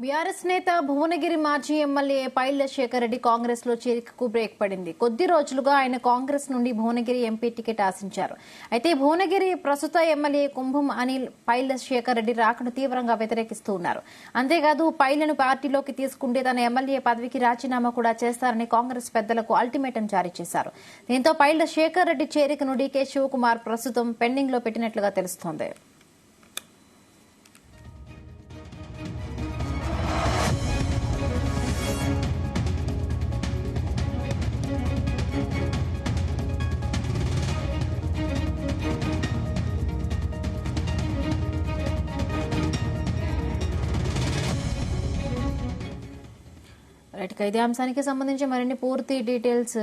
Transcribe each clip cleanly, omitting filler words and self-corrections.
BRS నేత భువనగిరి మాజీ MLA Pailla Shekhar Reddy Congress లో చేరికకు బ్రేక్ పడింది. కొద్ది రోజులుగా ఆయన కాంగ్రెస్ నుండి భువనగిరి ఎంపీ టికెట్ ఆశించారు. అయితే భువనగిరి ప్రస్తుత ఎమ్మెల్యే కుంభం అనిల్ పైళ్ల శేఖర్ రెడ్డి రాకను తీవ్రంగా వ్యతిరేకిస్తూ ఉన్నారు. అంతేకాదు పైళ్లను పార్టీలోకి తీసుకుంటే తన ఎమ్మెల్యే పదవికి రాజీనామా కూడా చేస్తారని కాంగ్రెస్ పెద్దలకు అల్టిమేటం జారీ చేశారు. దీంతో పైళ్ల శేఖర్ రెడ్డి చేరికను డీకే శివకుమార్ ప్రస్తుతం పెండింగ్ లో పెట్టినట్లుగా తెలుస్తోంది. ఇదే అంశానికి సంబంధించి మరిన్ని పూర్తి డీటెయిల్స్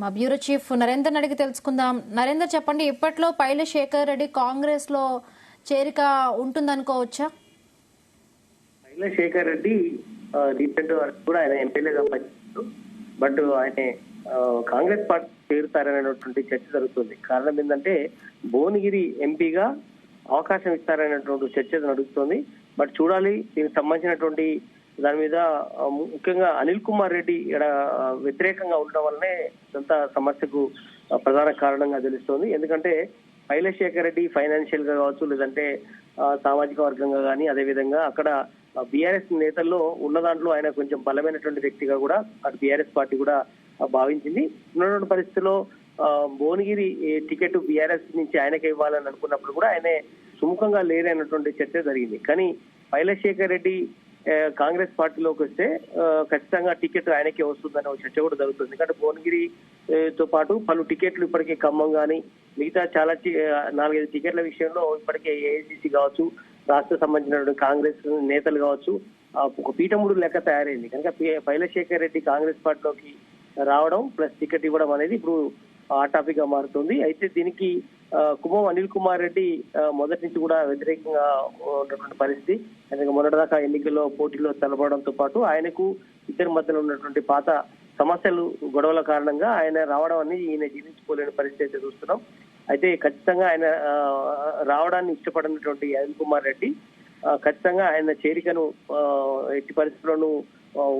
మా బ్యూరో చీఫ్ నరేందర్ అడిగి తెలుసుకుందాం. నరేందర్, చెప్పండి, ఇప్పట్లో పైళ్ల శేఖర్ రెడ్డి కాంగ్రెస్ లో చేరిక ఉంటుందనుకోవచ్చా? పైళ్ల శేఖర్ రెడ్డి రీసెంట్ కూడా ఆయన ఎంపీలుగా పనిచేస్తారు. బట్ ఆయన కాంగ్రెస్ పార్టీ చేరుతారనేటువంటి చర్చ జరుగుతుంది. కారణం ఏంటంటే భువనగిరి ఎంపీగా అవకాశం ఇస్తారనేటువంటి చర్చ నడుస్తుంది. బట్ చూడాలి, దీనికి సంబంధించినటువంటి దాని మీద ముఖ్యంగా అనిల్ కుమార్ రెడ్డి ఇక్కడ వ్యతిరేకంగా ఉండడం వల్లనే కొంత సమస్యకు ప్రధాన కారణంగా తెలుస్తోంది. ఎందుకంటే పైళ్ల శేఖర్ రెడ్డి ఫైనాన్షియల్ గా కావచ్చు, లేదంటే సామాజిక వర్గంగా కానీ, అదేవిధంగా అక్కడ బీఆర్ఎస్ నేతల్లో ఉన్న దాంట్లో ఆయన కొంచెం బలమైనటువంటి వ్యక్తిగా కూడా అటు బీఆర్ఎస్ పార్టీ కూడా భావించింది. ఉన్నటువంటి పరిస్థితుల్లో భువనగిరి టికెట్ బీఆర్ఎస్ నుంచి ఆయనకే ఇవ్వాలని అనుకున్నప్పుడు కూడా ఆయనే సుముఖంగా లేరన్నటువంటి చర్చ జరిగింది. కానీ పైళ్ల శేఖర్ రెడ్డి కాంగ్రెస్ పార్టీలోకి వస్తే ఖచ్చితంగా టికెట్ ఆయనకే వస్తుందనే చర్చ కూడా జరుగుతుంది. ఎందుకంటే భువనగిరితో పాటు పలు టికెట్లు ఇప్పటికే ఖమ్మం కానీ మిగతా చాలా 4-5 టికెట్ల విషయంలో ఇప్పటికే ఏఐసిసి కావచ్చు, రాష్ట్ర సంబంధించినటువంటి కాంగ్రెస్ నేతలు కావచ్చు ఒక పీఠముడు లెక్క తయారైంది. కనుక పైళ్ల శేఖర్ రెడ్డి కాంగ్రెస్ పార్టీలోకి రావడం ప్లస్ టికెట్ ఇవ్వడం అనేది ఇప్పుడు ఆ టాపిక్ గా మారుతుంది. అయితే దీనికి కుంభం అనిల్ కుమార్ రెడ్డి మొదటి నుంచి కూడా వ్యతిరేకంగా ఉన్నటువంటి పరిస్థితి. ఆయన మొన్నటిదాకా ఎన్నికల్లో పోటీలో తలపడంతో పాటు ఆయనకు ఇద్దరి మధ్యలో ఉన్నటువంటి పాత సమస్యలు గొడవల కారణంగా ఆయన రావడం అనేది ఈయన జీర్ణించుకోలేని పరిస్థితి అయితే చూస్తున్నాం. అయితే ఖచ్చితంగా ఆయన రావడాన్ని ఇష్టపడినటువంటి అనిల్ కుమార్ రెడ్డి ఖచ్చితంగా ఆయన చేరికను ఎట్టి పరిస్థితుల్లోనూ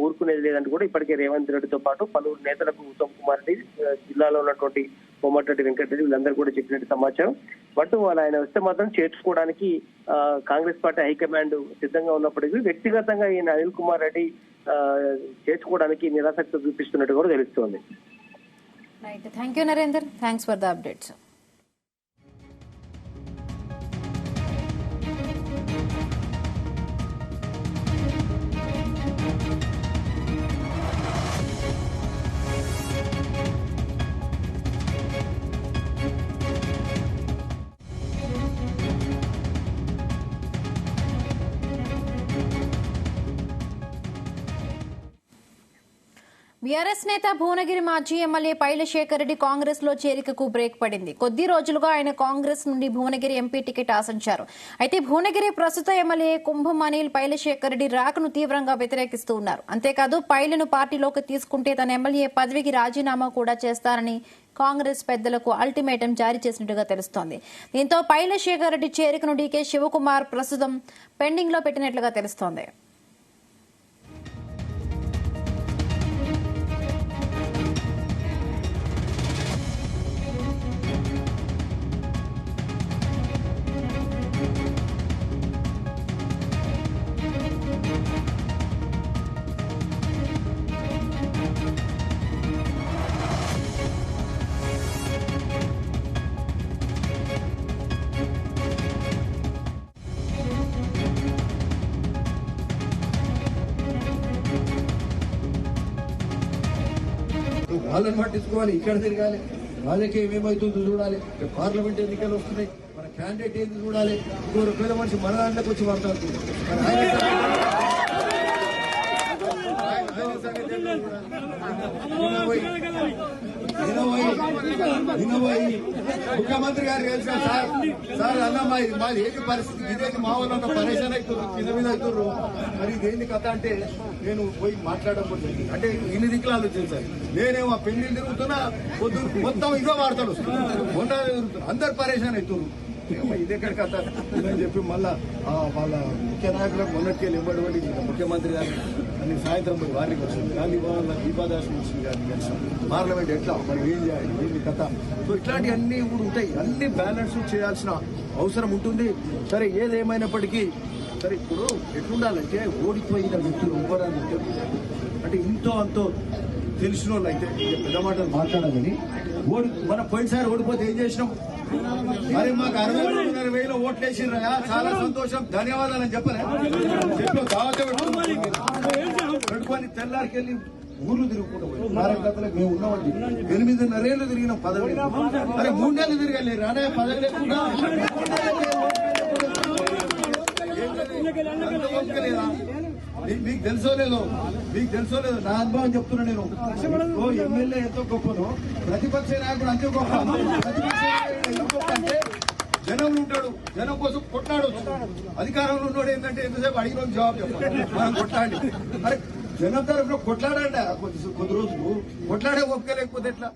ఊరుకునేది లేదంటూ కూడా ఇప్పటికే రేవంత్ రెడ్డితో పాటు పలువురు నేతలకు ఉత్తమ్ కుమార్ రెడ్డి, జిల్లాలో ఉన్నటువంటి కోమటిరెడ్డి వెంకటరెడ్డి వీళ్ళందరూ కూడా చెప్పినట్టు సమాచారం. బట్ వాళ్ళు ఆయన వస్తే మాత్రం చేర్చుకోవడానికి కాంగ్రెస్ పార్టీ హైకమాండ్ సిద్ధంగా ఉన్నప్పటికీ వ్యక్తిగతంగా ఈయన అనిల్ కుమార్ రెడ్డి చేర్చుకోవడానికి నిరాసక్తి చూపిస్తున్నట్టు కూడా తెలుస్తోంది. Thank you Narender, thanks for the updates. BRS నేత భువనగిరి మాజీ ఎమ్మెల్యే పైళ్ల శేఖర్ రెడ్డి కాంగ్రెస్ లో చేరికకు బ్రేక్ పడింది. కొద్ది రోజులుగా ఆయన కాంగ్రెస్ నుండి భువనగిరి ఎంపీ టికెట్ ఆశించారు. అయితే భువనగిరి ప్రస్తుత ఎమ్మెల్యే కుంభం అనిల్ పైళ్ల శేఖర్ రెడ్డి రాకను తీవ్రంగా వ్యతిరేకిస్తూ ఉన్నారు. అంతేకాదు పైళ్లను పార్టీలోకి తీసుకుంటే తన ఎమ్మెల్యే పదవికి రాజీనామా కూడా చేస్తారని కాంగ్రెస్ పెద్దలకు అల్టిమేటం జారీ చేసినట్టుగా తెలుస్తోంది. దీంతో పైళ్ల శేఖర్ రెడ్డి చేరికను డీకే శివకుమార్ ప్రస్తుతం పెండింగ్ లో పెట్టినట్లుగా తెలుస్తోంది. వాళ్ళని పట్టించుకోవాలి, ఇక్కడ తిరగాలి, రాజకీయం ఏమవుతుందో చూడాలి, పార్లమెంట్ ఎన్నికలు వస్తున్నాయి, మన క్యాండిడేట్ ఏంది చూడాలి. ఇంకో పేద మనిషి మన దాంట్లోకి వచ్చి మాట్లాడుతుంది. ముఖ్యమంత్రి గారు కలిసిన సార్ అన్న మాది ఏంటి పరిస్థితి, ఇదేంటి మా వాళ్ళు అన్న పరేషాన్ అవుతున్నారు, కింద మీద అవుతున్నారు, మరి ఇదేంటి కథ అంటే నేను పోయి మాట్లాడకపోతుంది అంటే ఇన్ని దిక్కులు ఆలోచించాలి. నేనేమో పెళ్లి తిరుగుతున్నా, మొత్తం ఇదో వార్తలు వస్తున్నాయి, మొన్న తిరుగుతున్నా, అందరు పరేషాన్ అవుతున్నారు. ఇదెక్కడ కథ అని చెప్పి మళ్ళా వాళ్ళ ముఖ్య నాయకులకు మొన్నటికెళ్ళి ఇవ్వబడి ముఖ్యమంత్రి గారు అని సాయంత్రం పోయి వారికి వచ్చింది గాంధీ భవన్ దీపాదాస్ మున్సిపల్ గారిని కలిసాం. పార్లమెంట్ ఎట్లా మరి ఏం చేయాలి ఏంటి కథ. సో ఇట్లాంటివన్నీ కూడా ఉంటాయి. అన్ని బ్యాలెన్స్ చేయాల్సిన అవసరం ఉంటుంది. సరే ఏదేమైనప్పటికీ సరే ఇప్పుడు ఎట్లుండాలంటే ఓడిపోయిన వ్యక్తులు ఇవ్వడానికి అంటే ఇంతో అంతో తెలిసిన వాళ్ళు అయితే పెద్ద మాటలు మాట్లాడాలని మనం పోయినసారి ఓడిపోతే ఏం చేసినాం? మరి మాకు 63,500 ఓట్లు వేసిర్రా, చాలా సంతోషం, ధన్యవాదాలు అని చెప్పలే చెప్పి దావత పెట్టుకొని తెల్లారికెళ్ళి ఊర్లు తిరుగుకుంటూ కార్యకర్తలకు మేము ఉన్నామండి. 8.5 ఏళ్ళు తిరిగినాం, పదవి అరే 3 ఏళ్ళు తిరగాలి రానే పదవి లేకుండా మీకు తెలుసో లేదో నా అనుభవం చెప్తున్నా. నేను ఎమ్మెల్యే ఎంతో గొప్పను, ప్రతిపక్ష నాయకుడు అంతే గొప్ప. ప్రతిపక్ష నాయకుడు ఎంత గొప్ప అంటే జనంలో ఉంటాడు, జనం కోసం కొట్లాడు. అధికారంలో ఉన్నాడు ఏంటంటే ఎంతసేపు అడిగిన జవాబు చెప్పాలి, మనం కొట్లాడి. అరే జనం తరఫున కొట్లాడండి కొద్ది రోజులు, కొట్లాడే ఓపిక లేకపోతే ఎట్లా?